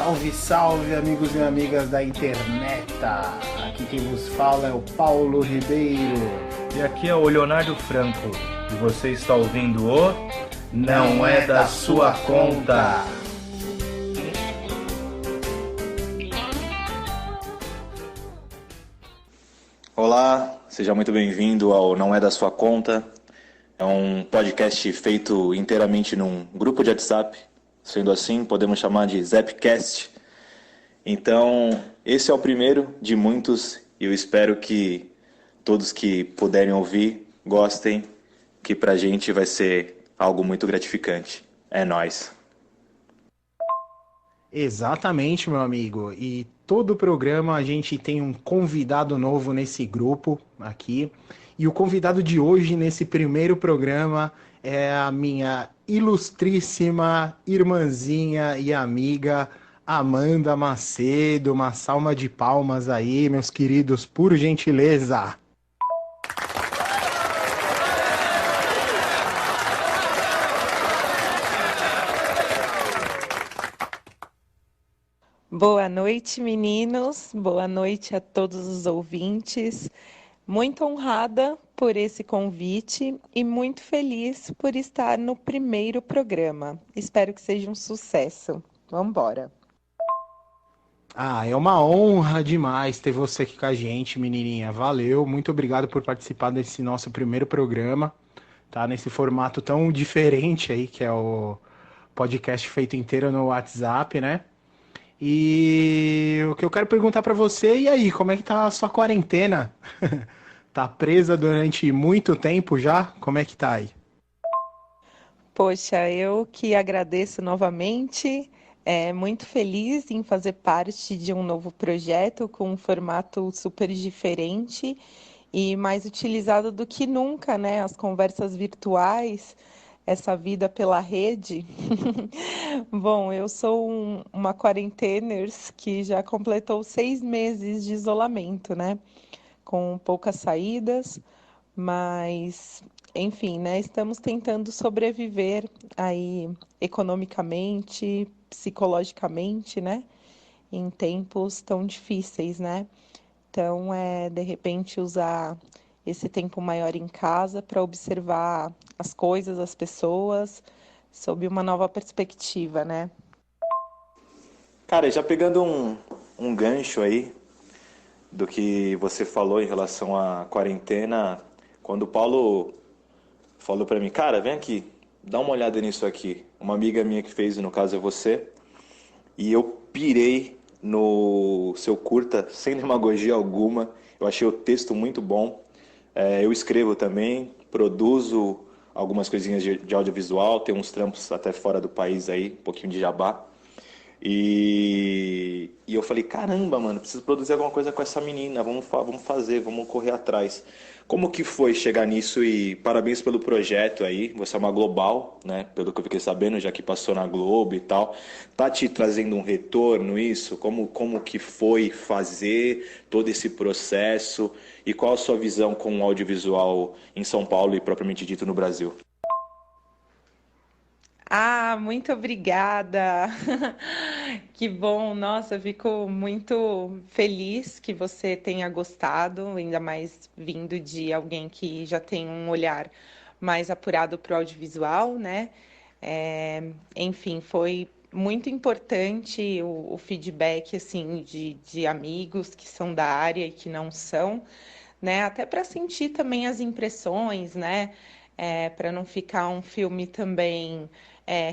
Salve, salve, amigos e amigas da internet! Aqui quem vos fala é o Paulo Ribeiro. E aqui é o Leonardo Franco. E você está ouvindo o Não é da Sua Conta. Olá, seja muito bem-vindo ao Não é da Sua Conta. É um podcast feito inteiramente num grupo de WhatsApp. Sendo assim, podemos chamar de Zapcast. Então, esse é o primeiro de muitos e eu espero que todos que puderem ouvir gostem, que pra gente vai ser algo muito gratificante. É nóis. Exatamente, meu amigo. E todo programa a gente tem um convidado novo nesse grupo aqui. E o convidado de hoje, nesse primeiro programa, é a minha ilustríssima irmãzinha e amiga Amanda Macedo. Uma salva de palmas aí, meus queridos, por gentileza. Boa noite, meninos. Boa noite a todos os ouvintes. Muito honrada por esse convite e muito feliz por estar no primeiro programa. Espero que seja um sucesso. Vamos embora. Ah, é uma honra demais ter você aqui com a gente, menininha. Valeu, muito obrigado por participar desse nosso primeiro programa, tá? Nesse formato tão diferente aí, que é o podcast feito inteiro no WhatsApp, né? E o que eu quero perguntar pra você, e aí, como é que tá a sua quarentena? Tá presa durante muito tempo já? Como é que tá aí? Poxa, eu que agradeço novamente. Muito feliz em fazer parte de um novo projeto com um formato super diferente e mais utilizado do que nunca, né? As conversas virtuais, essa vida pela rede. Bom, eu sou uma quarenteners que já completou 6 meses de isolamento, né? Com poucas saídas, mas enfim, né? Estamos tentando sobreviver aí economicamente, psicologicamente, né? Em tempos tão difíceis, né? Então, de repente usar esse tempo maior em casa para observar as coisas, as pessoas, sob uma nova perspectiva, né? Cara, já pegando um gancho aí do que você falou em relação à quarentena, quando o Paulo falou pra mim, cara, vem aqui, dá uma olhada nisso aqui. Uma amiga minha que fez, no caso é você, e eu pirei no seu curta, sem demagogia alguma. Eu achei o texto muito bom. Eu escrevo também, produzo algumas coisinhas de audiovisual, tenho uns trampos até fora do país aí, um pouquinho de jabá. E eu falei, caramba, mano, preciso produzir alguma coisa com essa menina, vamos fazer, vamos correr atrás. Como que foi chegar nisso e parabéns pelo projeto aí, você é uma global, né, pelo que eu fiquei sabendo, já que passou na Globo e tal. Tá te trazendo um retorno isso? Como que foi fazer todo esse processo e qual a sua visão com o audiovisual em São Paulo e propriamente dito no Brasil? Ah, muito obrigada. Que bom. Nossa, eu fico muito feliz que você tenha gostado, ainda mais vindo de alguém que já tem um olhar mais apurado para o audiovisual, né? Enfim, foi muito importante o feedback assim de amigos que são da área e que não são, né? Até para sentir também as impressões, né? Para não ficar um filme também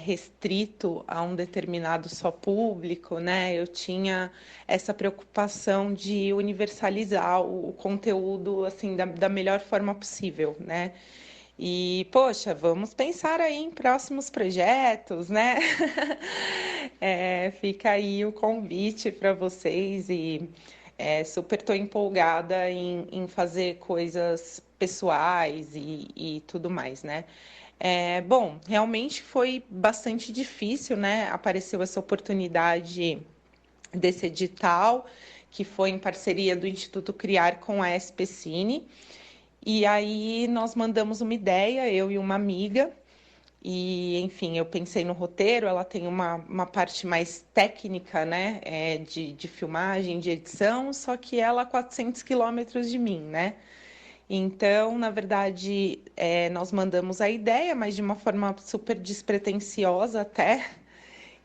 restrito a um determinado só público, né? Eu tinha essa preocupação de universalizar o conteúdo assim da melhor forma possível, né? E, poxa, vamos pensar aí em próximos projetos, né? Fica aí o convite para vocês e super estou empolgada em fazer coisas pessoais e tudo mais, né? Bom, realmente foi bastante difícil, né? Apareceu essa oportunidade desse edital, que foi em parceria do Instituto Criar com a SPCine. E aí nós mandamos uma ideia, eu e uma amiga, E, enfim, eu pensei no roteiro, ela tem uma parte mais técnica, né, de filmagem, de edição, só que ela a 400 quilômetros de mim, né? Então, na verdade, nós mandamos a ideia, mas de uma forma super despretensiosa até.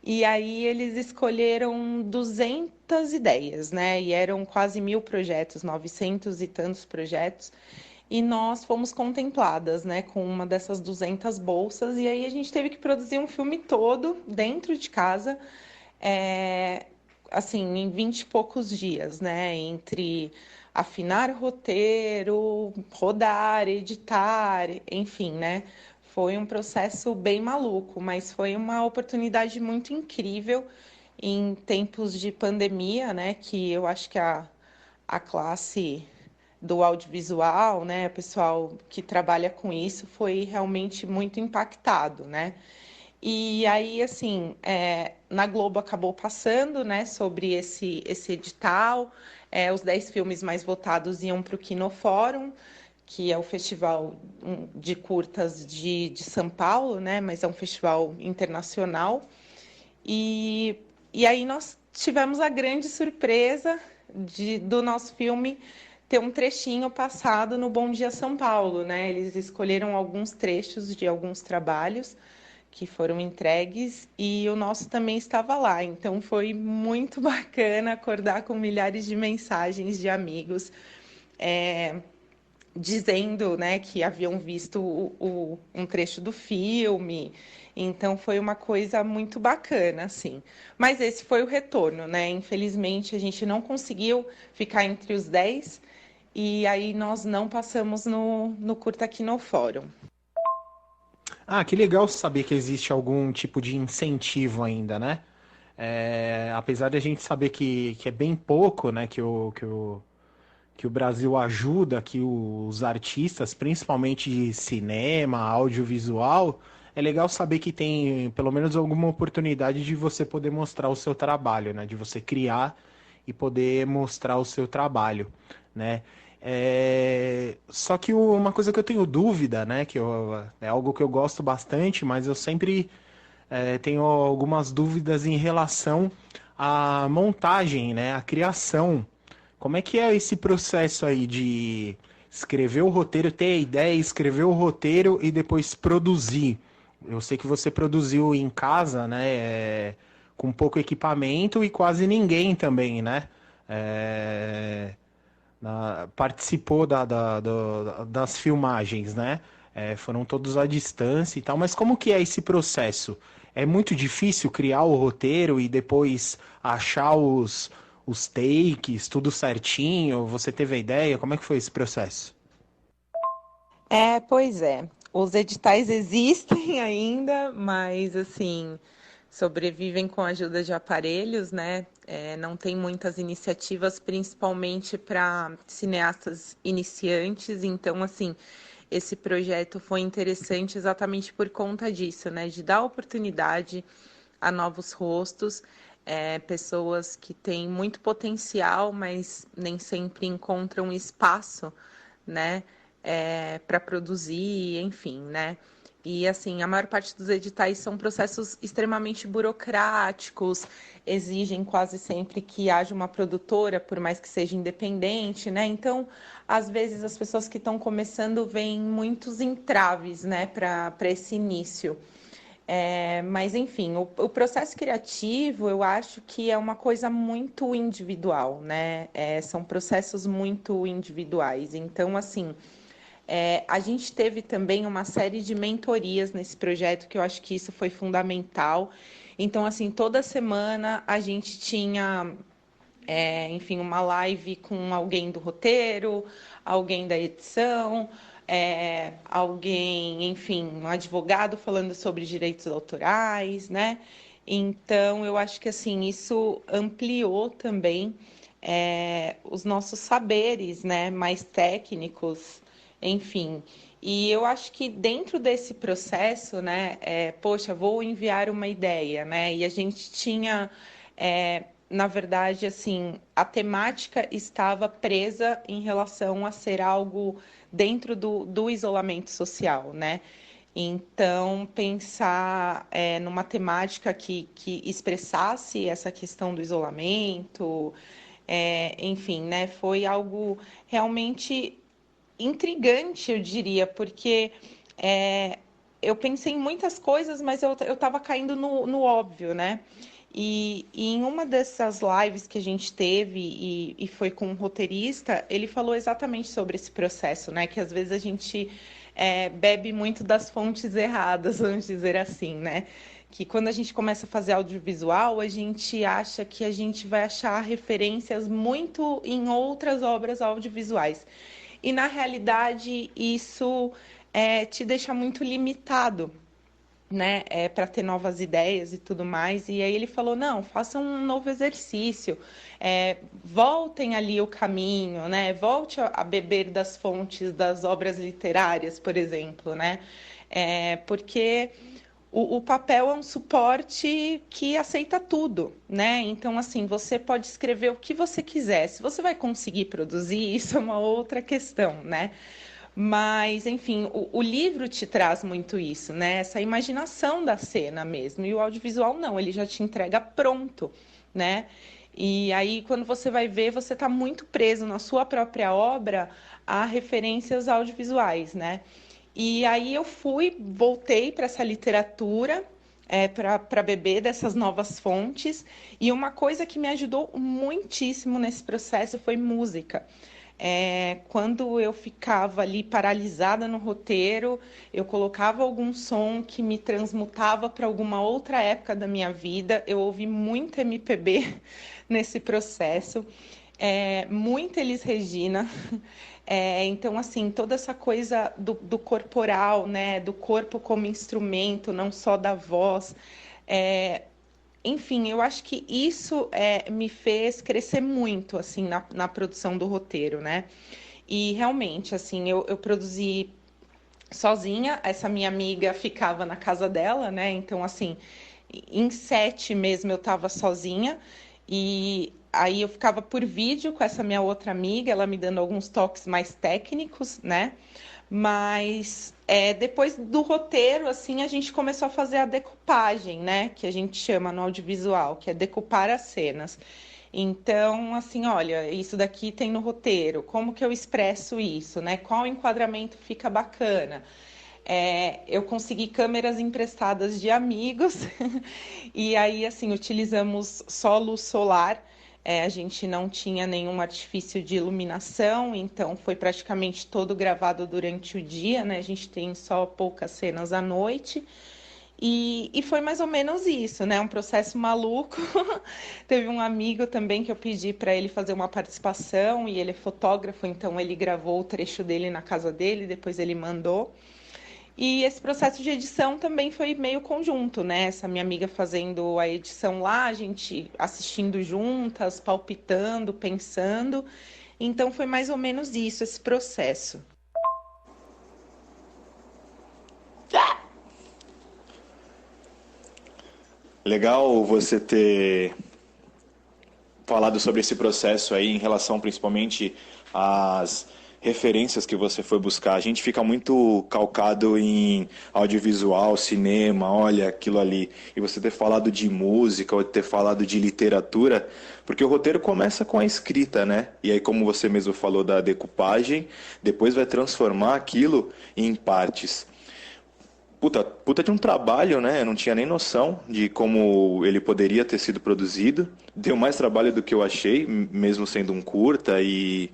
E aí eles escolheram 200 ideias, né? E eram quase 1.000 projetos, 900 e tantos projetos. E nós fomos contempladas, né, com uma dessas 200 bolsas. E aí a gente teve que produzir um filme todo dentro de casa, é, assim, em 20 e poucos dias, né? Entre afinar roteiro, rodar, editar, enfim, né? Foi um processo bem maluco, mas foi uma oportunidade muito incrível em tempos de pandemia, né? Que eu acho que a classe do audiovisual, né, o pessoal que trabalha com isso foi realmente muito impactado, né? E aí, assim, na Globo acabou passando, né, sobre esse edital, os 10 filmes mais votados iam para o Kinofórum, que é o festival de curtas de São Paulo, né, mas é um festival internacional. E aí nós tivemos a grande surpresa do nosso filme ter um trechinho passado no Bom Dia São Paulo, né? Eles escolheram alguns trechos de alguns trabalhos que foram entregues e o nosso também estava lá. Então foi muito bacana acordar com milhares de mensagens de amigos dizendo, né, que haviam visto um trecho do filme. Então foi uma coisa muito bacana, assim. Mas esse foi o retorno, né? Infelizmente a gente não conseguiu ficar entre os 10 e aí nós não passamos no Curta aqui no Fórum. Ah, que legal saber que existe algum tipo de incentivo ainda, né? Apesar de a gente saber que é bem pouco, né, que o Brasil ajuda que os artistas, principalmente de cinema, audiovisual, é legal saber que tem pelo menos alguma oportunidade de você poder mostrar o seu trabalho, né? De você criar e poder mostrar o seu trabalho, né? Só que uma coisa que eu tenho dúvida, né? É algo que eu gosto bastante, mas eu sempre tenho algumas dúvidas em relação à montagem, né? À criação. Como é que é esse processo aí de escrever o roteiro, ter a ideia, escrever o roteiro e depois produzir? Eu sei que você produziu em casa, né? Com pouco equipamento e quase ninguém também, né? É, participou das filmagens, né? Foram todos à distância e tal, mas como que é esse processo? É muito difícil criar o roteiro e depois achar os takes, tudo certinho? Você teve a ideia? Como é que foi esse processo? Pois é. Os editais existem ainda, mas assim, sobrevivem com a ajuda de aparelhos, né? Não tem muitas iniciativas, principalmente para cineastas iniciantes. Então, assim, esse projeto foi interessante exatamente por conta disso, né? De dar oportunidade a novos rostos, pessoas que têm muito potencial, mas nem sempre encontram espaço, né? Para produzir, enfim, né? E assim, a maior parte dos editais são processos extremamente burocráticos, exigem quase sempre que haja uma produtora, por mais que seja independente, né? Então, às vezes as pessoas que estão começando veem muitos entraves, né, para esse início. Mas, enfim, o processo criativo eu acho que é uma coisa muito individual, né? São processos muito individuais. Então, assim, a gente teve também uma série de mentorias nesse projeto, que eu acho que isso foi fundamental. Então, assim, toda semana a gente tinha, enfim, uma live com alguém do roteiro, alguém da edição, alguém, enfim, um advogado falando sobre direitos autorais, né? Então, eu acho que, assim, isso ampliou também os nossos saberes, né, mais técnicos, enfim. E eu acho que dentro desse processo, né, poxa, vou enviar uma ideia, né, e a gente tinha, na verdade, assim, a temática estava presa em relação a ser algo dentro do isolamento social, né? Então, pensar numa temática que expressasse essa questão do isolamento, enfim, né, foi algo realmente intrigante, eu diria, porque eu pensei em muitas coisas, mas eu estava caindo no óbvio, né? E em uma dessas lives que a gente teve, e foi com um roteirista, ele falou exatamente sobre esse processo, né? Que às vezes a gente bebe muito das fontes erradas, vamos dizer assim, né? Que quando a gente começa a fazer audiovisual, a gente acha que a gente vai achar referências muito em outras obras audiovisuais. E, na realidade, isso te deixa muito limitado, né, para ter novas ideias e tudo mais. E aí ele falou, não, façam um novo exercício, voltem ali o caminho, né, volte a beber das fontes das obras literárias, por exemplo, né, porque o papel é um suporte que aceita tudo, né? Então, assim, você pode escrever o que você quiser. Se você vai conseguir produzir, isso é uma outra questão, né? Mas, enfim, o livro te traz muito isso, né? Essa imaginação da cena mesmo. E o audiovisual não, ele já te entrega pronto, né? E aí, quando você vai ver, você está muito preso na sua própria obra a referências audiovisuais, né? E aí eu voltei para essa literatura, para beber dessas novas fontes. E uma coisa que me ajudou muitíssimo nesse processo foi música. Quando eu ficava ali paralisada no roteiro, eu colocava algum som que me transmutava para alguma outra época da minha vida. Eu ouvi muito MPB nesse processo, muito Elis Regina. Então, assim, toda essa coisa do corporal, né, do corpo como instrumento, não só da voz. Enfim, eu acho que isso me fez crescer muito, assim, na produção do roteiro, né? E realmente, assim, eu produzi sozinha, essa minha amiga ficava na casa dela, né? Então, assim, em set mesmo eu estava sozinha, e aí eu ficava por vídeo com essa minha outra amiga, ela me dando alguns toques mais técnicos, né? Mas depois do roteiro, assim, a gente começou a fazer a decupagem, né? Que a gente chama no audiovisual, que é decupar as cenas. Então, assim, olha, isso daqui tem no roteiro, como que eu expresso isso, né? Qual enquadramento fica bacana? Eu consegui câmeras emprestadas de amigos e aí, assim, utilizamos só luz solar. A gente não tinha nenhum artifício de iluminação, então foi praticamente todo gravado durante o dia, né? A gente tem só poucas cenas à noite. E foi mais ou menos isso, né? Um processo maluco. Teve um amigo também que eu pedi para ele fazer uma participação e ele é fotógrafo, então ele gravou o trecho dele na casa dele, depois ele mandou. E esse processo de edição também foi meio conjunto, né? Essa minha amiga fazendo a edição lá, a gente assistindo juntas, palpitando, pensando. Então foi mais ou menos isso, esse processo. Legal você ter falado sobre esse processo aí em relação principalmente às referências que você foi buscar. A gente fica muito calcado em audiovisual, cinema, olha aquilo ali. E você ter falado de música ou ter falado de literatura, porque o roteiro começa com a escrita, né? E aí, como você mesmo falou da decupagem, depois vai transformar aquilo em partes. Puta de um trabalho, né? Eu não tinha nem noção de como ele poderia ter sido produzido. Deu mais trabalho do que eu achei, mesmo sendo um curta e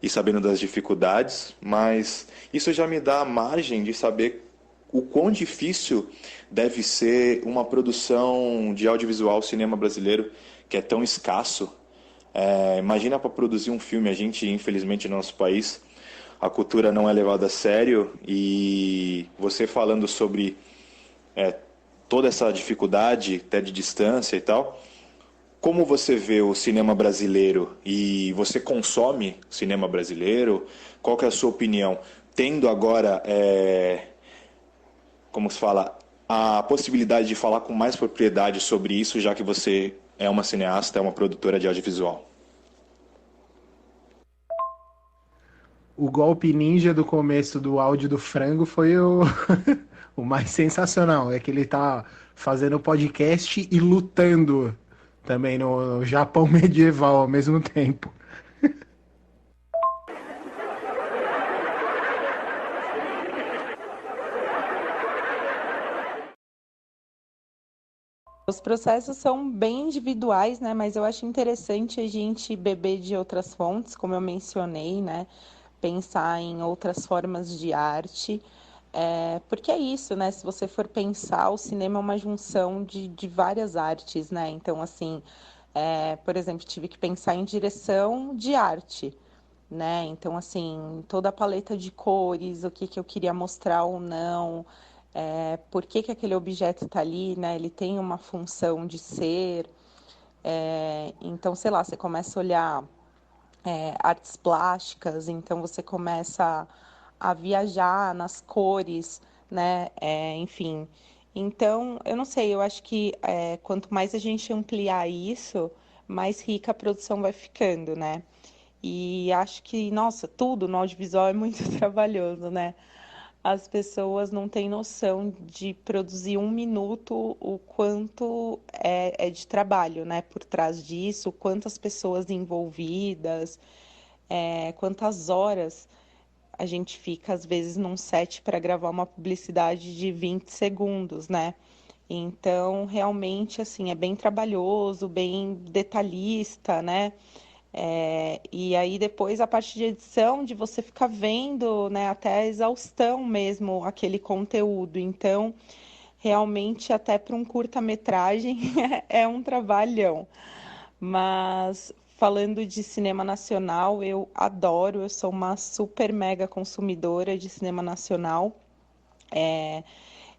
sabendo das dificuldades, mas isso já me dá a margem de saber o quão difícil deve ser uma produção de audiovisual cinema brasileiro, que é tão escasso. Imagina para produzir um filme, a gente, infelizmente, no nosso país, a cultura não é levada a sério, e você falando sobre toda essa dificuldade, até de distância e tal, como você vê o cinema brasileiro e você consome cinema brasileiro? Qual que é a sua opinião? Tendo agora, como se fala, a possibilidade de falar com mais propriedade sobre isso, já que você é uma cineasta, é uma produtora de audiovisual. o golpe ninja do começo do áudio do frango foi o, o mais sensacional. É que ele tá fazendo podcast e lutando também no Japão medieval ao mesmo tempo. Os processos são bem individuais, né? Mas eu acho interessante a gente beber de outras fontes, como eu mencionei, né? Pensar em outras formas de arte. Porque é isso, né? Se você for pensar, o cinema é uma junção de várias artes, né? Então, assim, por exemplo, tive que pensar em direção de arte, né? Então, assim, toda a paleta de cores, o que que eu queria mostrar ou não, por que que aquele objeto está ali, né? Ele tem uma função de ser. Então, sei lá, você começa a olhar artes plásticas, então você começa a viajar nas cores, né? Enfim. Então, eu não sei, eu acho que quanto mais a gente ampliar isso, mais rica a produção vai ficando, né? E acho que, nossa, tudo no audiovisual é muito trabalhoso, né? As pessoas não têm noção de produzir um minuto, o quanto é de trabalho, né? Por trás disso, quantas pessoas envolvidas, quantas horas a gente fica, às vezes, num set para gravar uma publicidade de 20 segundos, né? Então, realmente, assim, é bem trabalhoso, bem detalhista, né? E aí depois a parte de edição, de você ficar vendo, né, até a exaustão mesmo aquele conteúdo. Então, realmente até para um curta-metragem é um trabalhão. Mas falando de cinema nacional, eu adoro, eu sou uma super mega consumidora de cinema nacional.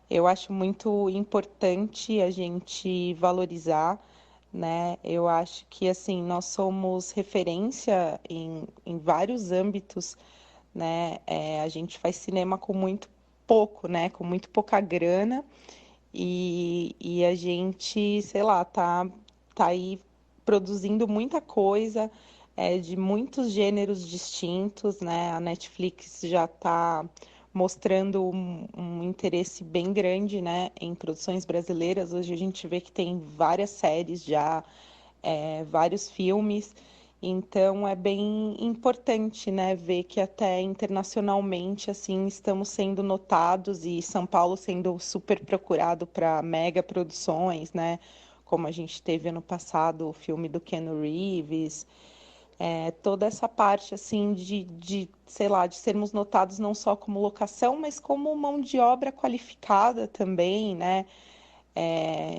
Eu acho muito importante a gente valorizar, né? Eu acho que assim nós somos referência em vários âmbitos, né? A gente faz cinema com muito pouco, né? Com muito pouca grana e a gente, sei lá, tá aí produzindo muita coisa de muitos gêneros distintos, né? A Netflix já está mostrando um interesse bem grande, né, em produções brasileiras. Hoje a gente vê que tem várias séries já, vários filmes. Então é bem importante, né, ver que até internacionalmente assim estamos sendo notados e São Paulo sendo super procurado para mega produções, né? Como a gente teve ano passado o filme do Keanu Reeves, toda essa parte assim sei lá, de sermos notados não só como locação, mas como mão de obra qualificada também, né?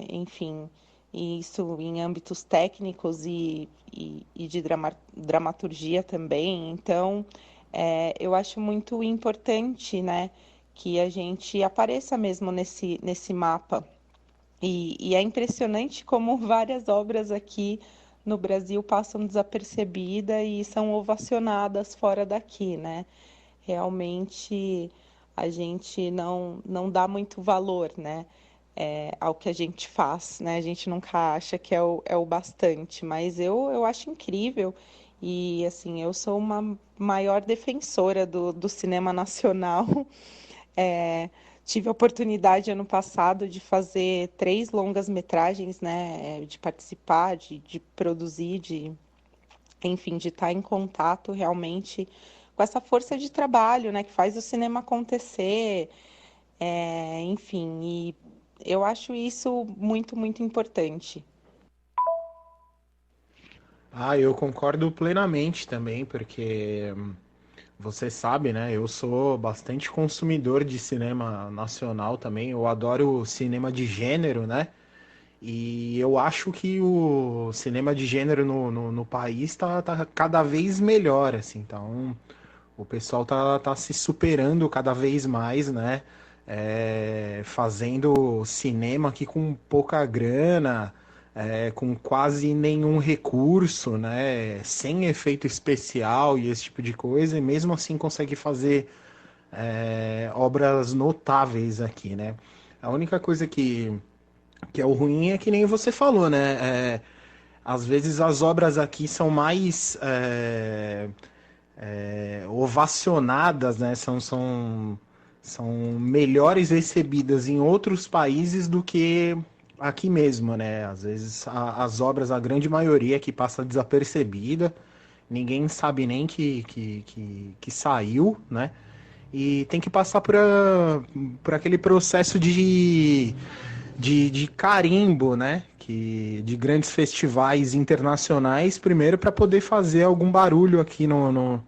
Enfim, isso em âmbitos técnicos e de dramaturgia também. Então, eu acho muito importante, né, que a gente apareça mesmo nesse mapa. E é impressionante como várias obras aqui no Brasil passam desapercebidas e são ovacionadas fora daqui, né? Realmente a gente não dá muito valor, né? Ao que a gente faz, né? A gente nunca acha que é o bastante, mas eu acho incrível e, assim, eu sou uma maior defensora do cinema nacional. Tive a oportunidade ano passado de fazer 3 longas-metragens, né? De participar, de produzir, enfim, de estar em contato realmente com essa força de trabalho, né? Que faz o cinema acontecer. Enfim, e eu acho isso muito, muito importante. Ah, eu concordo plenamente também, porque você sabe, né? Eu sou bastante consumidor de cinema nacional também. Eu adoro cinema de gênero, né? E eu acho que o cinema de gênero no país tá cada vez melhor, assim. Então, o pessoal tá se superando cada vez mais, né? Fazendo cinema aqui com pouca grana, com quase nenhum recurso, né? Sem efeito especial e esse tipo de coisa, e mesmo assim consegue fazer obras notáveis aqui, né? A única coisa que é o ruim é que nem você falou, né? Às vezes as obras aqui são mais ovacionadas, né? São melhores recebidas em outros países do que aqui mesmo, né? Às vezes as obras, a grande maioria que passa desapercebida, ninguém sabe nem que saiu, né? E tem que passar por aquele processo de carimbo, né? De grandes festivais internacionais, primeiro para poder fazer algum barulho aqui no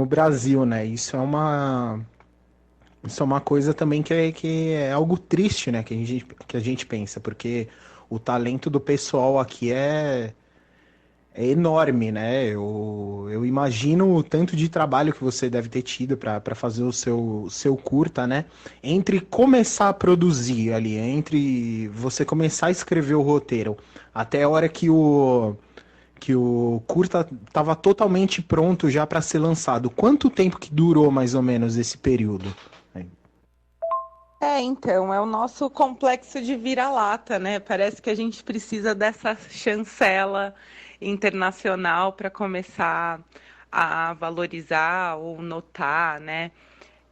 Brasil, né? Isso é uma coisa também que é algo triste, né? Que a gente pensa, porque o talento do pessoal aqui é enorme, né? Eu imagino o tanto de trabalho que você deve ter tido para fazer seu curta, né? Entre começar a produzir ali, entre você começar a escrever o roteiro, até a hora que o curta estava totalmente pronto já para ser lançado. Quanto tempo que durou mais ou menos esse período? Então, é o nosso complexo de vira-lata, né? Parece que a gente precisa dessa chancela internacional para começar a valorizar ou notar, né?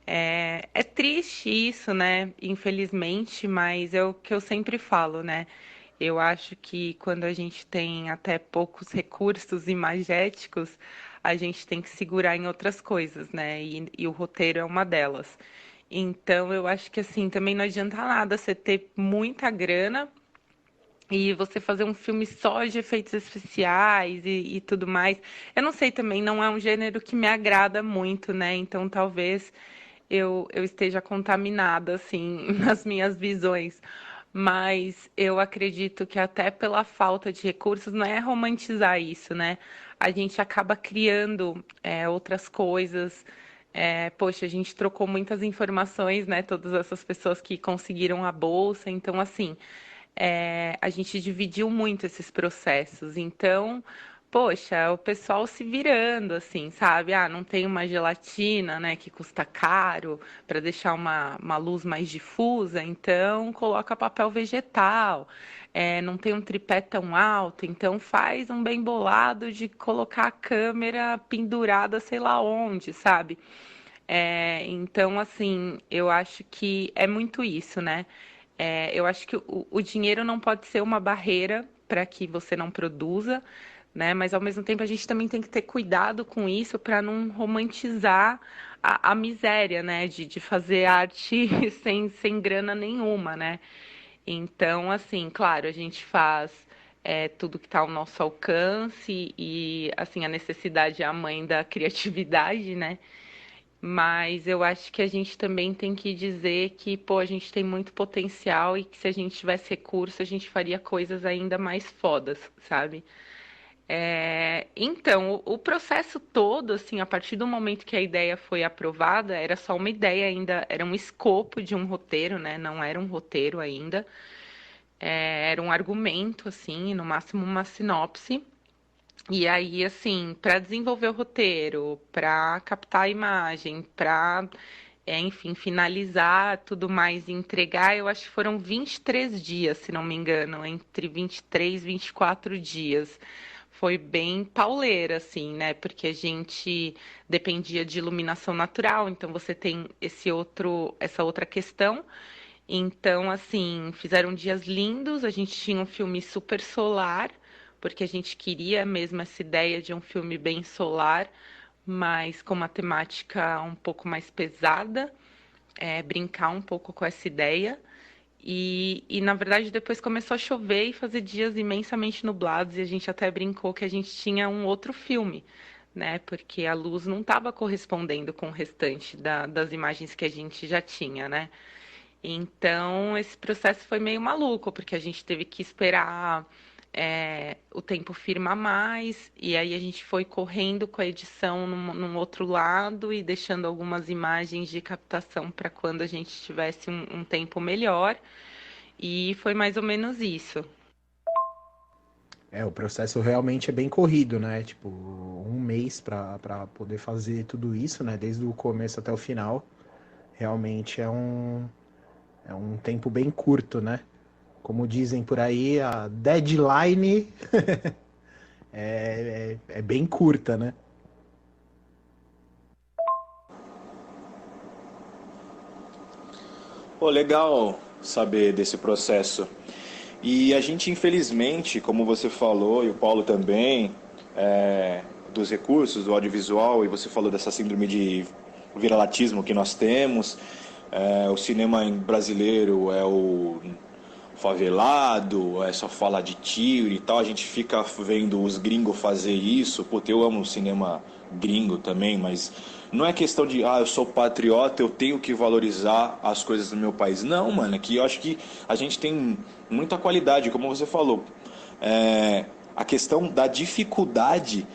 É triste isso, né? Infelizmente, mas é o que eu sempre falo, né? Eu acho que quando a gente tem até poucos recursos imagéticos, a gente tem que segurar em outras coisas, né? E o roteiro é uma delas. Então, eu acho que assim, também não adianta nada você ter muita grana e você fazer um filme só de efeitos especiais e tudo mais. Eu não sei também, não é um gênero que me agrada muito, né? Então, talvez eu esteja contaminada, assim, nas minhas visões. Mas eu acredito que até pela falta de recursos, não é romantizar isso, né? A gente acaba criando outras coisas. Poxa, a gente trocou muitas informações, né? Todas essas pessoas que conseguiram a bolsa. Então, assim, a gente dividiu muito esses processos. Então, poxa, o pessoal se virando, assim, sabe? Ah, não tem uma gelatina, né, que custa caro para deixar uma luz mais difusa, então coloca papel vegetal. Não tem um tripé tão alto, então faz um bem bolado de colocar a câmera pendurada, sei lá onde, sabe? Então, assim, eu acho que é muito isso, né? Eu acho que o dinheiro não pode ser uma barreira para que você não produza, né? Mas ao mesmo tempo a gente também tem que ter cuidado com isso para não romantizar a miséria, né? De fazer arte sem grana nenhuma, né? Então, assim, claro, a gente faz tudo que está ao nosso alcance e, assim, a necessidade é a mãe da criatividade, né? Mas eu acho que a gente também tem que dizer que, pô, a gente tem muito potencial e que se a gente tivesse recurso, a gente faria coisas ainda mais fodas, sabe? Então, o processo todo, assim, a partir do momento que a ideia foi aprovada, era só uma ideia ainda, era um escopo de um roteiro, né? Não era um roteiro ainda. Era um argumento, assim, no máximo uma sinopse. E aí, assim, para desenvolver o roteiro, para captar a imagem, para, enfim, finalizar tudo mais e entregar, eu acho que foram 23 dias, se não me engano, entre 23 e 24 dias. Foi bem pauleira, assim, né? Porque a gente dependia de iluminação natural, então você tem essa outra questão. Então, assim, fizeram dias lindos, a gente tinha um filme super solar, porque a gente queria mesmo essa ideia de um filme bem solar, mas com uma temática um pouco mais pesada, brincar um pouco com essa ideia. Na verdade, depois começou a chover e fazer dias imensamente nublados, e a gente até brincou que a gente tinha um outro filme, né? Porque a luz não estava correspondendo com o restante das imagens que a gente já tinha, né? Então, esse processo foi meio maluco, porque a gente teve que esperar o tempo firmar mais, e aí a gente foi correndo com a edição num outro lado e deixando algumas imagens de captação para quando a gente tivesse um tempo melhor, e foi mais ou menos isso. O processo realmente é bem corrido, né? Tipo, um mês para poder fazer tudo isso, né? Desde o começo até o final. Realmente é um tempo bem curto, né? Como dizem por aí, a deadline é bem curta, né? Pô, legal saber desse processo. E a gente, infelizmente, como você falou, e o Paulo também, dos recursos do audiovisual, e você falou dessa síndrome de viralatismo que nós temos, o cinema brasileiro é o favelado, só fala de tiro e tal, a gente fica vendo os gringos fazer isso. Puta, eu amo o cinema gringo também, mas não é questão de, eu sou patriota, eu tenho que valorizar as coisas do meu país. Não, mano, é que eu acho que a gente tem muita qualidade, como você falou. A questão da dificuldade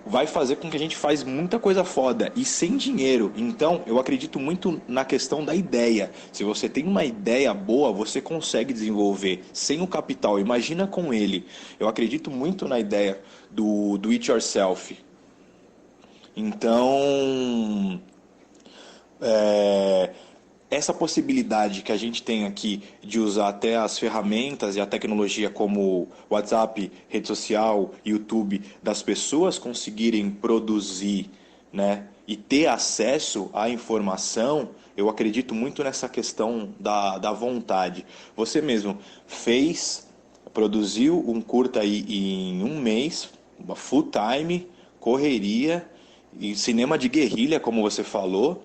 vai fazer com que a gente faz muita coisa foda e sem dinheiro. Então, eu acredito muito na questão da ideia. Se você tem uma ideia boa, você consegue desenvolver sem o capital. Imagina com ele. Eu acredito muito na ideia do it yourself. Então, essa possibilidade que a gente tem aqui de usar até as ferramentas e a tecnologia como WhatsApp, rede social, YouTube, das pessoas conseguirem produzir, né, e ter acesso à informação, eu acredito muito nessa questão da vontade. Você mesmo produziu um curta aí em um mês, full time, correria, e cinema de guerrilha, como você falou.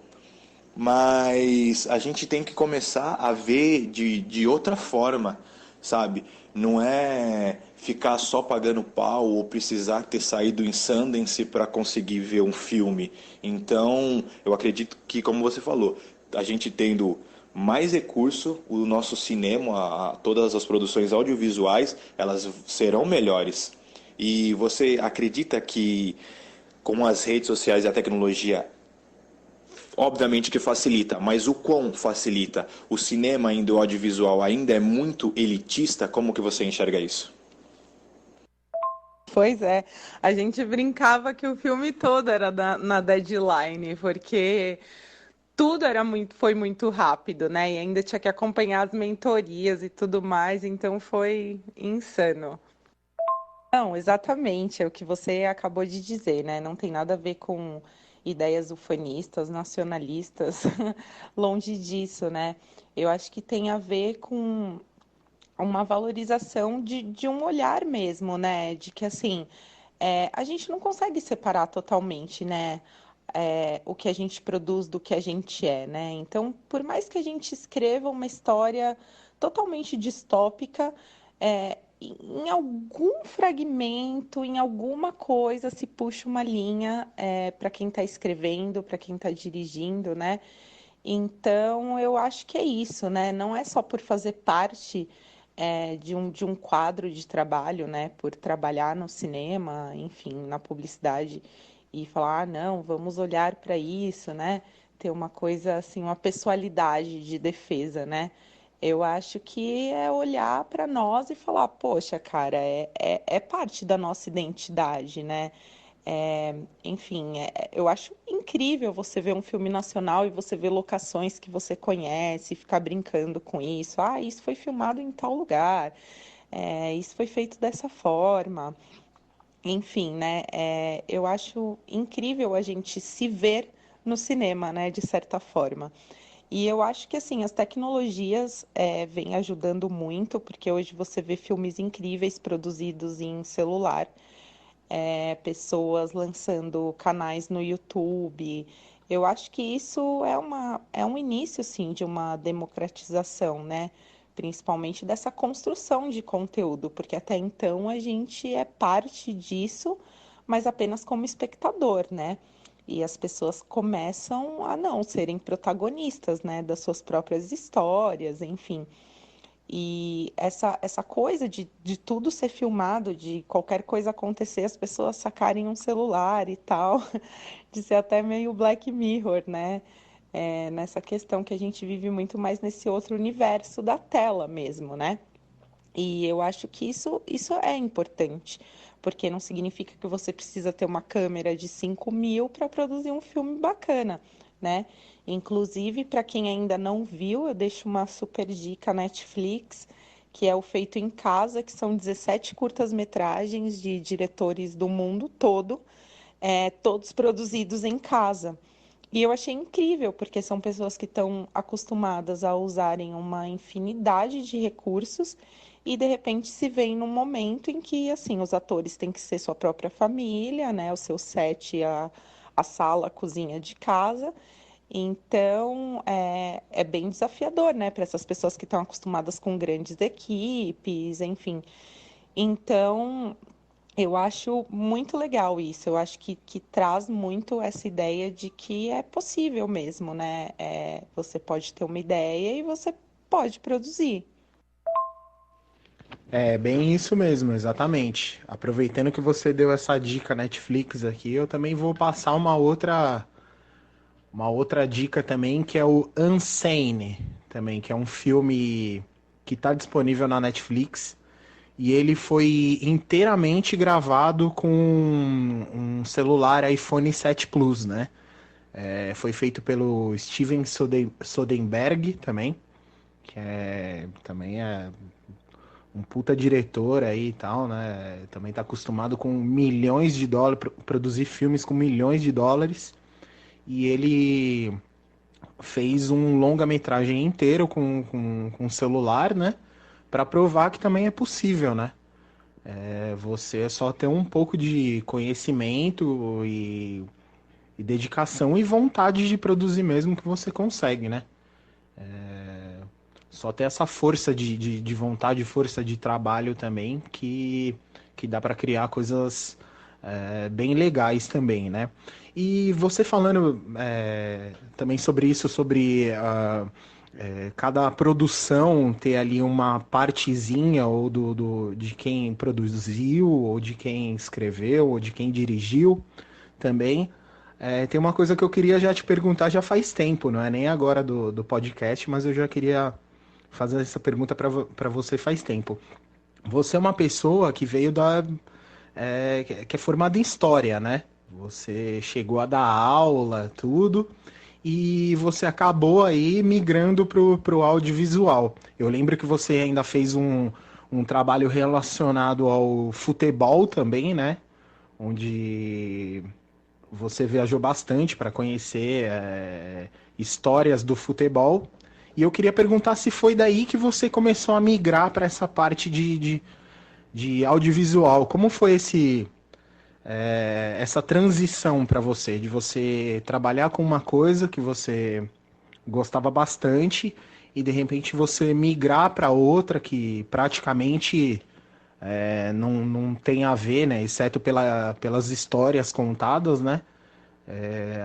Mas a gente tem que começar a ver de outra forma, sabe? Não é ficar só pagando pau ou precisar ter saído em Sundance para conseguir ver um filme. Então, eu acredito que, como você falou, a gente tendo mais recurso, o nosso cinema, todas as produções audiovisuais, elas serão melhores. E você acredita que com as redes sociais e a tecnologia, obviamente que facilita, mas o quão facilita? O cinema ainda, o audiovisual ainda é muito elitista? Como que você enxerga isso? Pois é, a gente brincava que o filme todo era na deadline, porque tudo foi muito rápido, né? E ainda tinha que acompanhar as mentorias e tudo mais, então foi insano. Não, exatamente, é o que você acabou de dizer, né? Não tem nada a ver com ideias ufanistas, nacionalistas, longe disso, né? Eu acho que tem a ver com uma valorização de um olhar mesmo, né? De que, assim, a gente não consegue separar totalmente, né? O que a gente produz do que a gente é, né? Então, por mais que a gente escreva uma história totalmente distópica, em algum fragmento, em alguma coisa, se puxa uma linha para quem está escrevendo, para quem está dirigindo, né? Então, eu acho que é isso, né? Não é só por fazer parte de um quadro de trabalho, né? Por trabalhar no cinema, enfim, na publicidade, e falar, não, vamos olhar para isso, né? Ter uma coisa assim, uma pessoalidade de defesa, né? Eu acho que é olhar para nós e falar, poxa, cara, é parte da nossa identidade, né? Enfim, eu acho incrível você ver um filme nacional e você ver locações que você conhece, ficar brincando com isso. Ah, isso foi filmado em tal lugar, isso foi feito dessa forma. Enfim, né? Eu acho incrível a gente se ver no cinema, né? De certa forma. E eu acho que assim as tecnologias vêm ajudando muito, porque hoje você vê filmes incríveis produzidos em celular, pessoas lançando canais no YouTube. Eu acho que isso é um início, sim, de uma democratização, né? Principalmente dessa construção de conteúdo, porque até então a gente é parte disso, mas apenas como espectador, né? E as pessoas começam a não serem protagonistas, né, das suas próprias histórias, enfim. E essa coisa de tudo ser filmado, de qualquer coisa acontecer, as pessoas sacarem um celular e tal, de ser até meio Black Mirror, né? Nessa questão que a gente vive muito mais nesse outro universo da tela mesmo, né? E eu acho que isso é importante, porque não significa que você precisa ter uma câmera de 5.000 para produzir um filme bacana, né? Inclusive, para quem ainda não viu, eu deixo uma super dica Netflix, que é o Feito em Casa, que são 17 curtas-metragens de diretores do mundo todo, todos produzidos em casa. E eu achei incrível, porque são pessoas que estão acostumadas a usarem uma infinidade de recursos e de repente se veem num momento em que, assim, os atores têm que ser sua própria família, né? O seu set, a sala, a cozinha de casa. Então, é bem desafiador, né, para essas pessoas que estão acostumadas com grandes equipes, enfim. Então, eu acho muito legal isso. Eu acho que traz muito essa ideia de que é possível mesmo, né? Você pode ter uma ideia e você pode produzir. É bem isso mesmo, exatamente. Aproveitando que você deu essa dica Netflix aqui, eu também vou passar uma outra dica também, que é o Unsane, também, que é um filme que está disponível na Netflix. E ele foi inteiramente gravado com um celular iPhone 7 Plus, né? Foi feito pelo Steven Soderbergh também, que também é um puta diretor aí e tal, né? Também tá acostumado com milhões de dólares, produzir filmes com milhões de dólares. E ele fez um longa-metragem inteiro com celular, né? Para provar que também é possível, né? Você é só ter um pouco de conhecimento e dedicação e vontade de produzir mesmo que você consegue, né? Só ter essa força de vontade, força de trabalho também, que dá para criar coisas bem legais também, né? E você falando também sobre isso, sobre cada produção ter ali uma partezinha ou de quem produziu, ou de quem escreveu, ou de quem dirigiu também. Tem uma coisa que eu queria já te perguntar já faz tempo, não é nem agora do podcast, mas eu já queria fazer essa pergunta para você faz tempo. Você é uma pessoa que veio que é formada em história, né? Você chegou a dar aula, tudo, e você acabou aí migrando pro audiovisual. Eu lembro que você ainda fez um trabalho relacionado ao futebol também, né? Onde você viajou bastante para conhecer histórias do futebol. E eu queria perguntar se foi daí que você começou a migrar para essa parte de audiovisual. Como foi essa transição para você, de você trabalhar com uma coisa que você gostava bastante e de repente você migrar para outra que praticamente não tem a ver, né? Exceto pelas histórias contadas, né?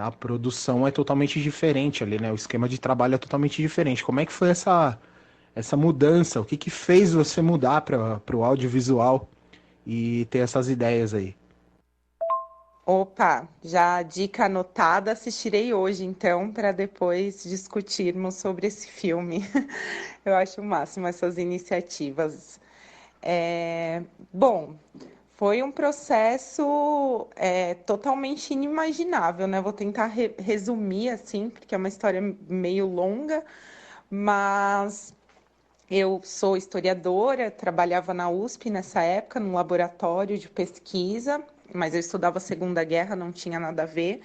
A produção é totalmente diferente ali, né? O esquema de trabalho é totalmente diferente. Como é que foi essa mudança? O que que fez você mudar para o audiovisual e ter essas ideias aí? Opa, já dica anotada, assistirei hoje então, para depois discutirmos sobre esse filme. Eu acho o máximo essas iniciativas. É, bom, foi um processo totalmente inimaginável, né? Vou tentar resumir assim, porque é uma história meio longa, mas eu sou historiadora, trabalhava na USP nessa época, no laboratório de pesquisa, mas eu estudava Segunda Guerra, não tinha nada a ver.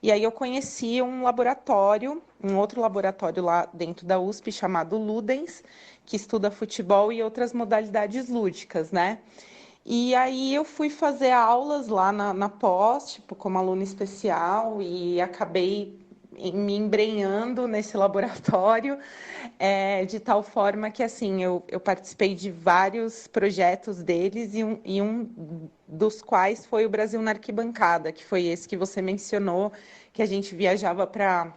E aí eu conheci um laboratório, um outro laboratório lá dentro da USP chamado Ludens, que estuda futebol e outras modalidades lúdicas, né? E aí eu fui fazer aulas lá na pós, tipo, como aluna especial, e acabei me embrenhando nesse laboratório, de tal forma que, assim, eu participei de vários projetos deles e um dos quais foi o Brasil na Arquibancada, que foi esse que você mencionou, que a gente viajava para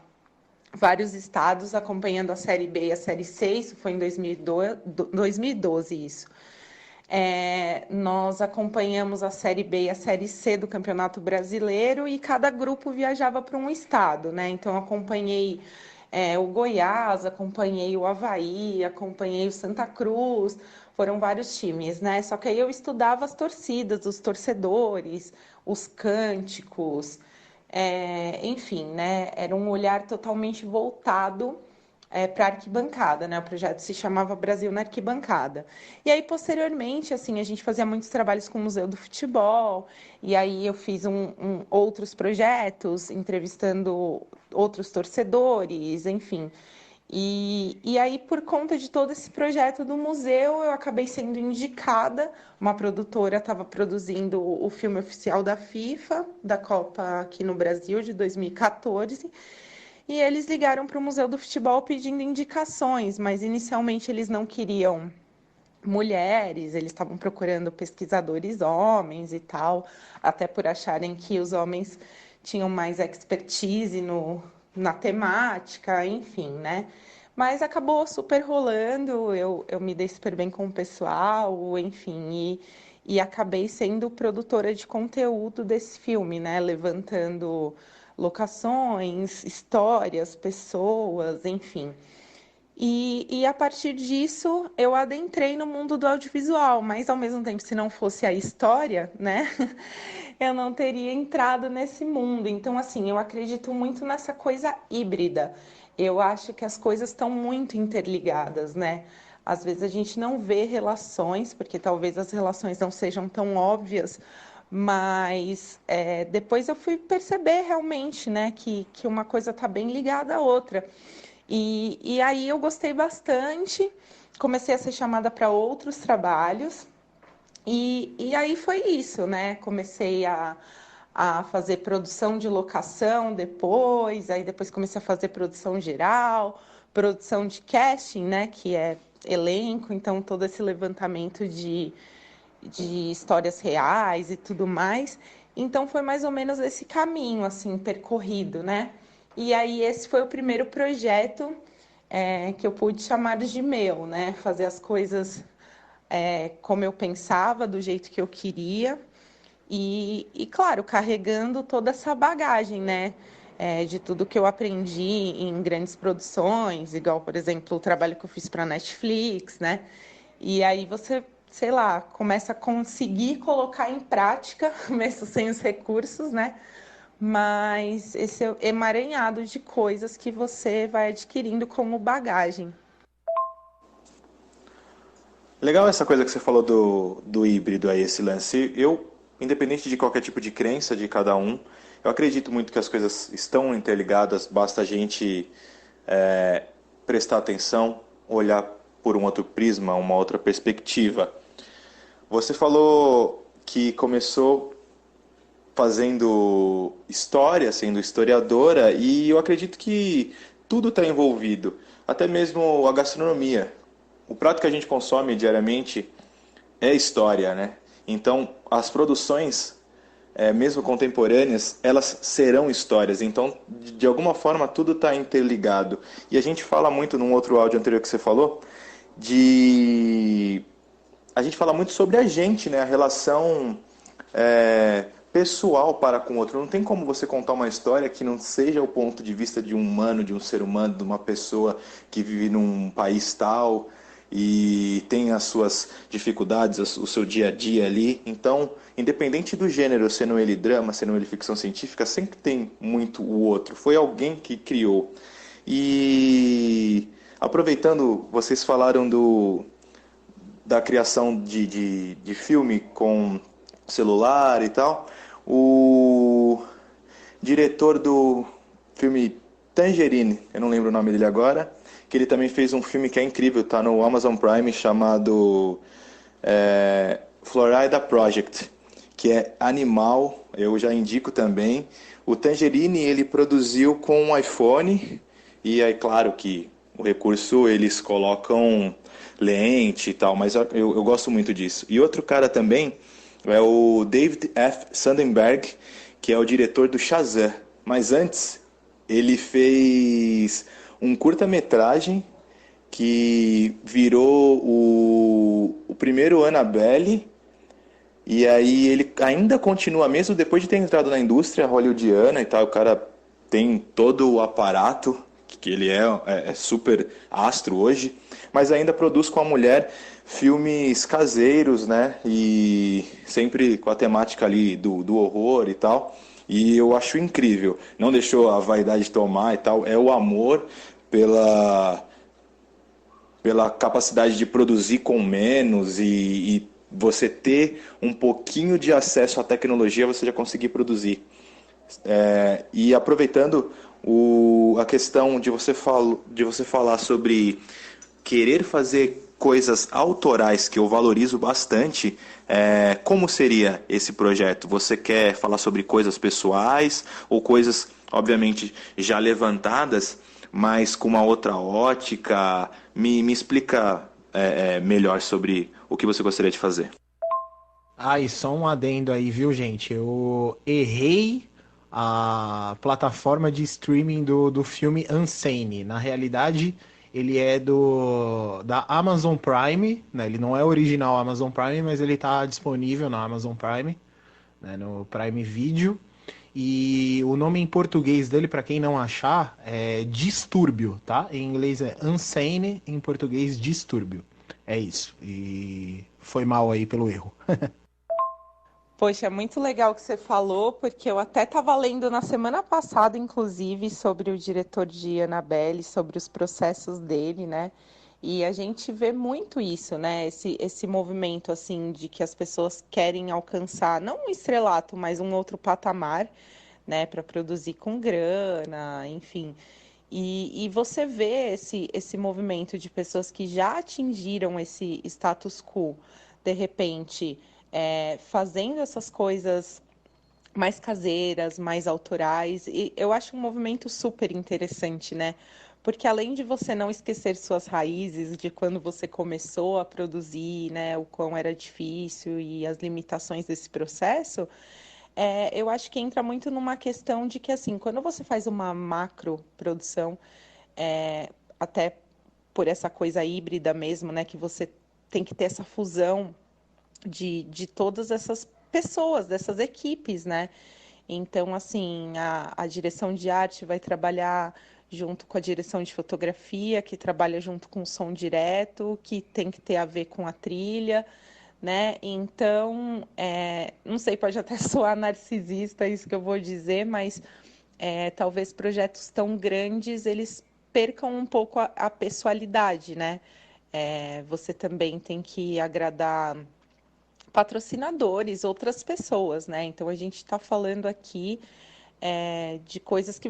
vários estados acompanhando a Série B e a Série C, isso foi em 2012 isso. Nós acompanhamos a Série B e a Série C do Campeonato Brasileiro e cada grupo viajava para um estado, né? Então, acompanhei o Goiás, acompanhei o Avaí, acompanhei o Santa Cruz, foram vários times, né? Só que aí eu estudava as torcidas, os torcedores, os cânticos, enfim, né? Era um olhar totalmente voltado para arquibancada, né? O projeto se chamava Brasil na Arquibancada. E aí, posteriormente, assim, a gente fazia muitos trabalhos com o Museu do Futebol, e aí eu fiz outros projetos, entrevistando outros torcedores, enfim. E aí, por conta de todo esse projeto do museu, eu acabei sendo indicada. Uma produtora estava produzindo o filme oficial da FIFA, da Copa aqui no Brasil, de 2014. E eles ligaram para o Museu do Futebol pedindo indicações, mas inicialmente eles não queriam mulheres, eles estavam procurando pesquisadores homens e tal, até por acharem que os homens tinham mais expertise na temática, enfim, né? Mas acabou super rolando, eu me dei super bem com o pessoal, enfim, e acabei sendo produtora de conteúdo desse filme, né? Levantando locações, histórias, pessoas, enfim. E a partir disso eu adentrei no mundo do audiovisual, mas ao mesmo tempo, se não fosse a história, né, eu não teria entrado nesse mundo. Então, assim, eu acredito muito nessa coisa híbrida. Eu acho que as coisas estão muito interligadas, né? Às vezes a gente não vê relações, porque talvez as relações não sejam tão óbvias, mas depois eu fui perceber realmente, né, que uma coisa está bem ligada à outra. E aí eu gostei bastante, comecei a ser chamada para outros trabalhos, e aí foi isso, né? Comecei a fazer produção de locação depois, aí depois comecei a fazer produção geral, produção de casting, né? Que é elenco, então todo esse levantamento de histórias reais e tudo mais. Então foi mais ou menos esse caminho assim percorrido, né? E aí esse foi o primeiro projeto que eu pude chamar de meu, né? Fazer as coisas como eu pensava, do jeito que eu queria. E claro, carregando toda essa bagagem, né? De tudo que eu aprendi em grandes produções, igual, por exemplo, o trabalho que eu fiz para a Netflix, né? E aí você, sei lá, começa a conseguir colocar em prática, mesmo sem os recursos, né? Mas esse emaranhado de coisas que você vai adquirindo como bagagem. Legal essa coisa que você falou do híbrido aí, esse lance. Eu, independente de qualquer tipo de crença de cada um, eu acredito muito que as coisas estão interligadas, basta a gente prestar atenção, olhar por um outro prisma, uma outra perspectiva. Você falou que começou fazendo história, sendo historiadora, e eu acredito que tudo está envolvido, até mesmo a gastronomia. O prato que a gente consome diariamente é história, né? Então, as produções, mesmo contemporâneas, elas serão histórias. Então, de alguma forma, tudo está interligado. E a gente fala muito, num outro áudio anterior que você falou, a gente fala muito sobre a gente, né? A relação pessoal para com o outro. Não tem como você contar uma história que não seja o ponto de vista de um humano, de um ser humano, de uma pessoa que vive num país tal e tem as suas dificuldades, o seu dia a dia ali. Então, independente do gênero, sendo ele drama, sendo ele ficção científica, sempre tem muito o outro. Foi alguém que criou. E aproveitando, vocês falaram da criação de filme com celular e tal. O diretor do filme Tangerine, eu não lembro o nome dele agora, que ele também fez um filme que é incrível, tá no Amazon Prime, chamado Florida Project, que é animal, eu já indico também. O Tangerine ele produziu com um iPhone, e aí claro que o recurso eles colocam lente e tal, mas eu gosto muito disso. E outro cara também é o David F. Sandberg, que é o diretor do Shazam. Mas antes, ele fez um curta-metragem que virou o primeiro Annabelle. E aí ele ainda continua, mesmo depois de ter entrado na indústria hollywoodiana e tal, o cara tem todo o aparato, que ele é super astro hoje, mas ainda produz com a mulher filmes caseiros, né? E sempre com a temática ali do horror e tal. E eu acho incrível. Não deixou a vaidade tomar e tal. É o amor pela, pela capacidade de produzir com menos e você ter um pouquinho de acesso à tecnologia, você já conseguir produzir. E aproveitando a questão de você falar sobre querer fazer coisas autorais, que eu valorizo bastante, como seria esse projeto? Você quer falar sobre coisas pessoais ou coisas, obviamente, já levantadas, mas com uma outra ótica? Me explica melhor sobre o que você gostaria de fazer. Ah, e só um adendo aí, viu, gente? Eu errei a plataforma de streaming do filme Unsane. Na realidade, ele é da Amazon Prime, né? Ele não é original Amazon Prime, mas ele está disponível na Amazon Prime, né? No Prime Video. E o nome em português dele, para quem não achar, é Distúrbio, tá? Em inglês é Unsane, em português Distúrbio. É isso. E foi mal aí pelo erro. Poxa, é muito legal o que você falou, porque eu até estava lendo na semana passada, inclusive, sobre o diretor de Annabelle, sobre os processos dele, né? E a gente vê muito isso, né? Esse movimento, assim, de que as pessoas querem alcançar, não um estrelato, mas um outro patamar, né? Para produzir com grana, enfim. E você vê esse movimento de pessoas que já atingiram esse status quo, de repente, fazendo essas coisas mais caseiras, mais autorais, e eu acho um movimento super interessante, né? Porque além de você não esquecer suas raízes, de quando você começou a produzir, né, o quão era difícil e as limitações desse processo, eu acho que entra muito numa questão de que, assim, quando você faz uma macro produção, até por essa coisa híbrida mesmo, né, que você tem que ter essa fusão de todas essas pessoas, dessas equipes, né? Então, assim, a direção de arte vai trabalhar junto com a direção de fotografia, que trabalha junto com o som direto, que tem que ter a ver com a trilha, né? Então, não sei, pode até soar narcisista isso que eu vou dizer, mas talvez projetos tão grandes, eles percam um pouco a pessoalidade, né? Você também tem que agradar patrocinadores, outras pessoas, né? Então a gente está falando aqui de coisas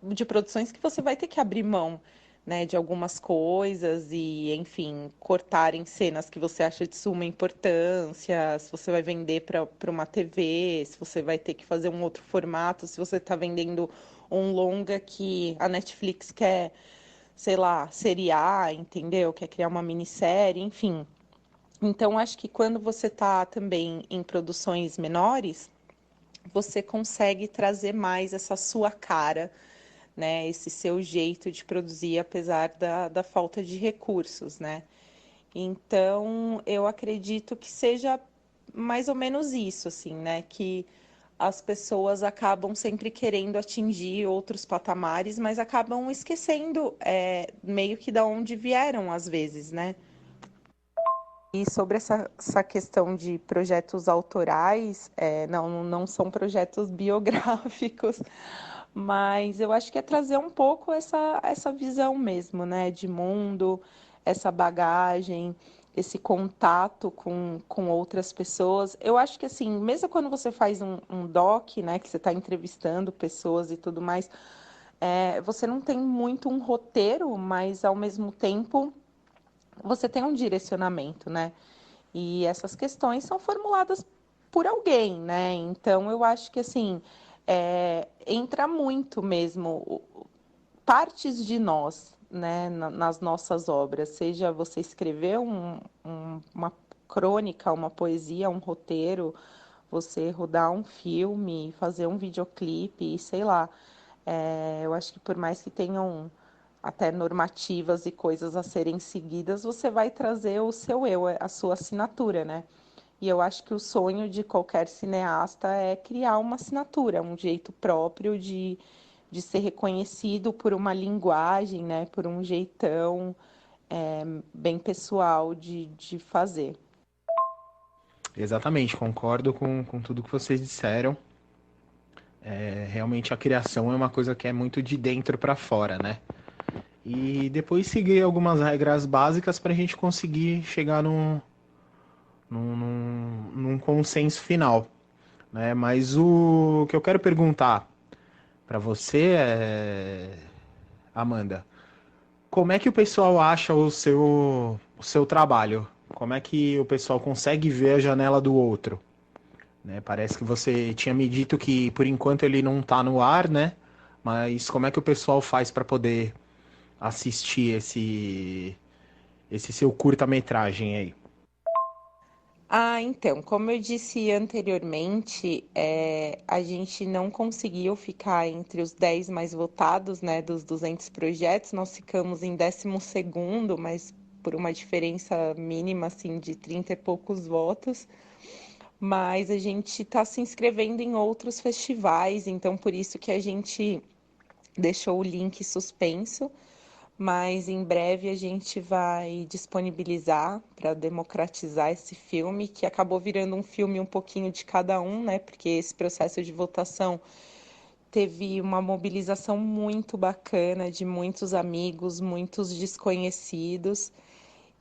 de produções que você vai ter que abrir mão, né? De algumas coisas e, enfim, cortar em cenas que você acha de suma importância, se você vai vender para uma TV, se você vai ter que fazer um outro formato, se você está vendendo um longa que a Netflix quer, sei lá, seriar, entendeu? Quer criar uma minissérie, enfim. Então, acho que quando você está também em produções menores, você consegue trazer mais essa sua cara, né? Esse seu jeito de produzir, apesar da falta de recursos, né? Então, eu acredito que seja mais ou menos isso, assim, né? Que as pessoas acabam sempre querendo atingir outros patamares, mas acabam esquecendo meio que da onde vieram, às vezes, né? E sobre essa questão de projetos autorais, não são projetos biográficos, mas eu acho que é trazer um pouco essa visão mesmo, né, de mundo, essa bagagem, esse contato com outras pessoas. Eu acho que, assim, mesmo quando você faz um doc, né, que você está entrevistando pessoas e tudo mais, você não tem muito um roteiro, mas, ao mesmo tempo, você tem um direcionamento, né? E essas questões são formuladas por alguém, né? Então, eu acho que, assim, entra muito mesmo partes de nós, né, nas nossas obras. Seja você escrever uma crônica, uma poesia, um roteiro, você rodar um filme, fazer um videoclipe, sei lá. Eu acho que por mais que tenham até normativas e coisas a serem seguidas, você vai trazer o seu eu, a sua assinatura, né? E eu acho que o sonho de qualquer cineasta é criar uma assinatura, um jeito próprio de ser reconhecido por uma linguagem, né? Por um jeitão bem pessoal de fazer. Exatamente, concordo com tudo que vocês disseram. Realmente a criação é uma coisa que é muito de dentro para fora, né? e depois seguir algumas regras básicas para a gente conseguir chegar num consenso final, né? Mas o que eu quero perguntar para você é, Amanda, como é que o pessoal acha o seu trabalho? Como é que o pessoal consegue ver a janela do outro? Né? Parece que você tinha me dito que por enquanto ele não está no ar, né? Mas como é que o pessoal faz para poder assistir esse seu curta-metragem aí? Ah, então, como eu disse anteriormente, a gente não conseguiu ficar entre os 10 mais votados, né, dos 200 projetos. Nós ficamos em 12º, mas por uma diferença mínima, assim, de 30 e poucos votos. Mas a gente está se inscrevendo em outros festivais, então por isso que a gente deixou o link suspenso, mas em breve a gente vai disponibilizar para democratizar esse filme, que acabou virando um filme um pouquinho de cada um, né? Porque esse processo de votação teve uma mobilização muito bacana de muitos amigos, muitos desconhecidos.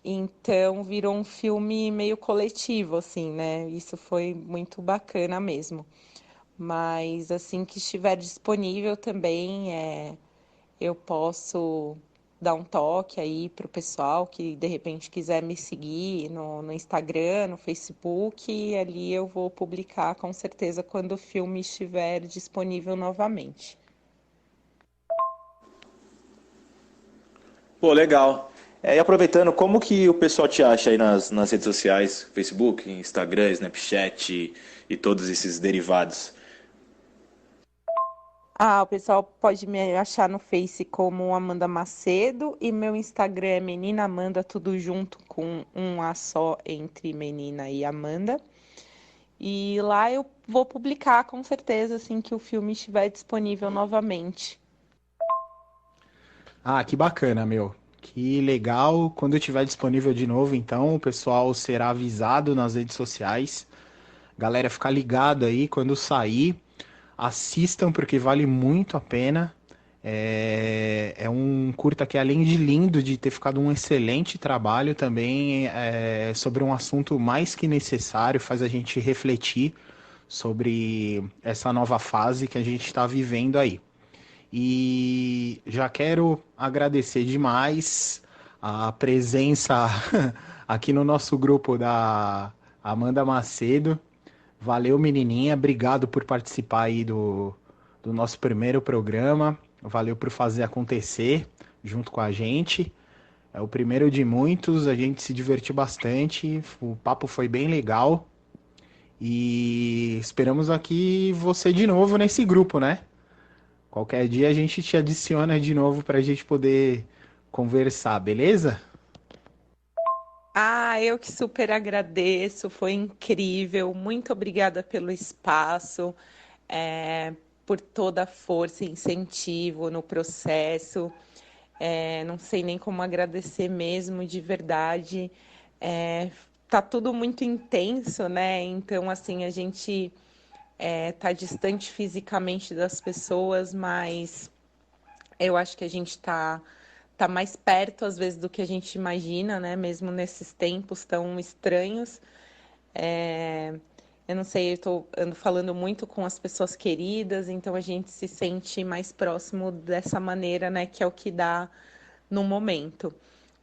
Então virou um filme meio coletivo, assim, né? Isso foi muito bacana mesmo. Mas assim que estiver disponível também, eu posso dar um toque aí pro pessoal que de repente quiser me seguir no Instagram, no Facebook, e ali eu vou publicar com certeza quando o filme estiver disponível novamente. Pô, legal. E aproveitando, como que o pessoal te acha aí nas redes sociais? Facebook, Instagram, Snapchat e todos esses derivados. Ah, o pessoal pode me achar no Face como Amanda Macedo e meu Instagram é Menina Amanda, tudo junto com um A só entre Menina e Amanda. E lá eu vou publicar com certeza assim que o filme estiver disponível novamente. Ah, que bacana, meu. Que legal. Quando estiver disponível de novo, então, o pessoal será avisado nas redes sociais. Galera, ficar ligado aí quando sair. Assistam, porque vale muito a pena. É um curta que, além de lindo, de ter ficado um excelente trabalho, também é sobre um assunto mais que necessário, faz a gente refletir sobre essa nova fase que a gente está vivendo aí. E já quero agradecer demais a presença aqui no nosso grupo da Amanda Macedo. Valeu, menininha. Obrigado por participar aí do nosso primeiro programa. Valeu por fazer acontecer junto com a gente. É o primeiro de muitos. A gente se divertiu bastante. O papo foi bem legal. E esperamos aqui você de novo nesse grupo, né? Qualquer dia a gente te adiciona de novo para a gente poder conversar, beleza? Ah, eu que super agradeço, foi incrível. Muito obrigada pelo espaço, por toda a força e incentivo no processo. Não sei nem como agradecer mesmo, de verdade. Tá tudo muito intenso, né? Então, assim, a gente tá distante fisicamente das pessoas, mas eu acho que a gente tá mais perto, às vezes, do que a gente imagina, né? Mesmo nesses tempos tão estranhos. É, eu não sei, ando falando muito com as pessoas queridas, então a gente se sente mais próximo dessa maneira, né? Que é o que dá no momento.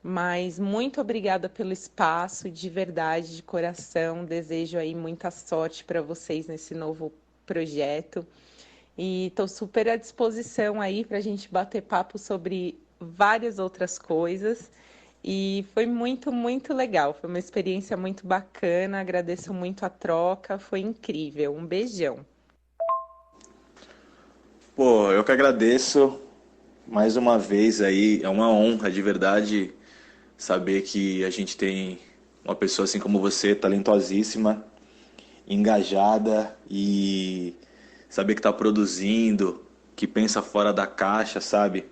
Mas muito obrigada pelo espaço, de verdade, de coração. Desejo aí muita sorte para vocês nesse novo projeto. E estou super à disposição aí para a gente bater papo sobre várias outras coisas. E foi muito, muito legal. Foi uma experiência muito bacana. Agradeço muito a troca. Foi incrível. Um beijão. Pô, eu que agradeço mais uma vez aí. É uma honra de verdade saber que a gente tem uma pessoa assim como você, talentosíssima, engajada e saber que está produzindo, que pensa fora da caixa, sabe?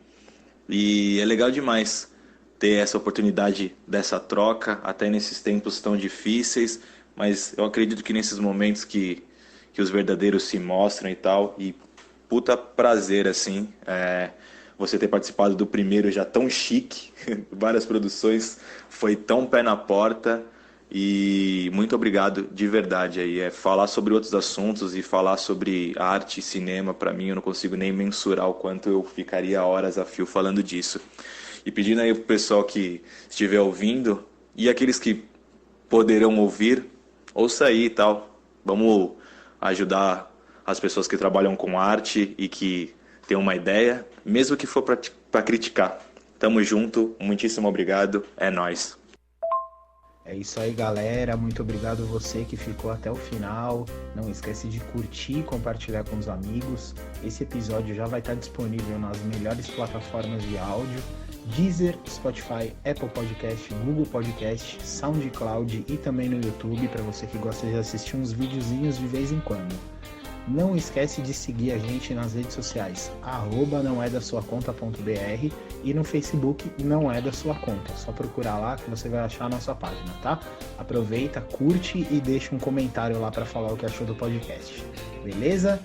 E é legal demais ter essa oportunidade dessa troca, até nesses tempos tão difíceis, mas eu acredito que nesses momentos que os verdadeiros se mostram e tal, e puta prazer, assim, você ter participado do primeiro já tão chique, várias produções, foi tão pé na porta. E muito obrigado de verdade aí. Falar sobre outros assuntos e falar sobre arte e cinema, para mim, eu não consigo nem mensurar o quanto eu ficaria horas a fio falando disso. E pedindo aí pro pessoal que estiver ouvindo e aqueles que poderão ouvir, ouça aí e tal. Vamos ajudar as pessoas que trabalham com arte e que têm uma ideia, mesmo que for para criticar. Tamo junto, muitíssimo obrigado, é nóis. É isso aí, galera. Muito obrigado você que ficou até o final. Não esquece de curtir e compartilhar com os amigos. Esse episódio já vai estar disponível nas melhores plataformas de áudio: Deezer, Spotify, Apple Podcast, Google Podcast, SoundCloud e também no YouTube, para você que gosta de assistir uns videozinhos de vez em quando. Não esquece de seguir a gente nas redes sociais, @nãoedaSuaConta.br e no Facebook Não É Da Sua Conta. Só procurar lá que você vai achar a nossa página, tá? Aproveita, curte e deixa um comentário lá para falar o que achou do podcast. Beleza?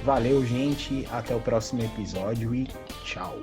Valeu, gente. Até o próximo episódio e tchau.